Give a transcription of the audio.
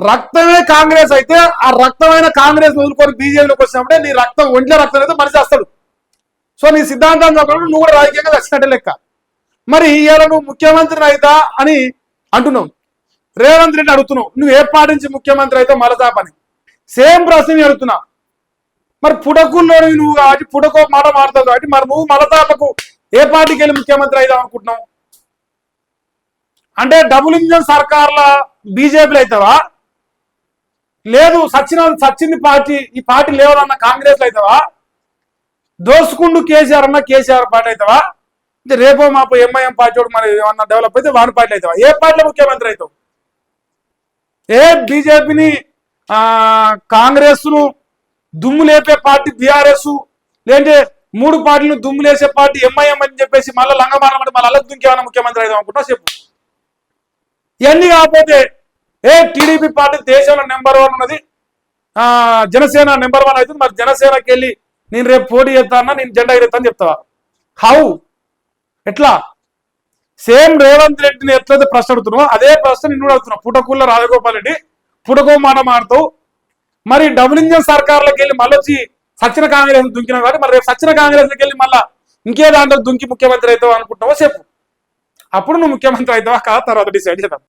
రక్తమే కాంగ్రెస్ అయితే ఆ రక్తమైన కాంగ్రెస్ వదులుకొని బీజేపీలోకి వచ్చినప్పుడే నీ రక్తం ఒంట్ల రక్తం అయితే మనిషి వస్తాడు. సో నీ సిద్ధాంతం చదవడం నువ్వు కూడా రాజకీయంగా వచ్చినట్టే లెక్క. మరి ఇవాళ నువ్వు ముఖ్యమంత్రిని అవుతా అని అంటున్నావు, రేవంత్ రెడ్డి అడుగుతున్నావు నువ్వు ఏ పార్టీ నుంచి ముఖ్యమంత్రి అయితే మలతాపని. సేమ్ ప్రశ్న అడుగుతున్నా. మరి పుడకుల్లోని నువ్వు కాబట్టి పుడకో మాట మారుతావు కాబట్టి మరి నువ్వు మలతాపకు ఏ పార్టీకి వెళ్ళి ముఖ్యమంత్రి అవుదాం అనుకుంటున్నావు? అంటే డబుల్ ఇంజన్ సర్కార్ల బీజేపీలు అవుతావా, లేదు సచ్చింది పార్టీ ఈ పార్టీ లేవదన్న కాంగ్రెస్ అవుతావా, దోసుకుంటూ కేసీఆర్ అన్న కేసీఆర్ పార్టీ అవుతావా, రేపో మాపో ఎంఐఎం పార్టీ మరి ఏమన్నా డెవలప్ అయితే వాని పార్టీ అవుతావా? ఏ పార్టీలో ముఖ్యమంత్రి అవుతావు? ఏ బీజేపీని కాంగ్రెస్ ను దుమ్ము లేపే పార్టీ బీఆర్ఎస్, లేదంటే 3 పార్టీలను దుమ్ము లేసే పార్టీ ఎంఐఎం అని చెప్పేసి మళ్ళీ లంగమాలం అంటే మళ్ళీ అల్లకి దుంకేమన్నా ముఖ్యమంత్రి అవుతాం అనుకుంటున్నా చెప్పు. ఇవన్నీ కాకపోతే టీడీపీ పార్టీ దేశంలో నెంబర్ 1 ఉన్నది, జనసేన నెంబర్ 1 అవుతుంది. మరి జనసేనకి వెళ్ళి నేను రేపు పోటీ చేస్తానా, నేను జెండా ఎగరేస్తా అని చెప్తావా? హౌ ఎట్లా? సేమ్ రేవంత్ రెడ్డిని ఎట్లయితే ప్రశ్న అడుగుతున్నావు అదే ప్రశ్న నిన్ను అడుగుతున్నావు. పుటకుల్ల రాజగోపాల్ రెడ్డి పుటకో మాట మారుతావు. మరి డబుల్ ఇంజన్ సర్కార్లకు వెళ్ళి మళ్ళీ వచ్చి సచిన కాంగ్రెస్ దుంకినావు కాబట్టి మరి రేపు సచిన కాంగ్రెస్కి వెళ్ళి మళ్ళీ ఇంకే దాంట్లో దుంకి ముఖ్యమంత్రి అవుతావు అనుకుంటున్నావో చెప్పు. అప్పుడు నువ్వు ముఖ్యమంత్రి అవుతావా కాదు తర్వాత డిసైడ్ చేద్దాం.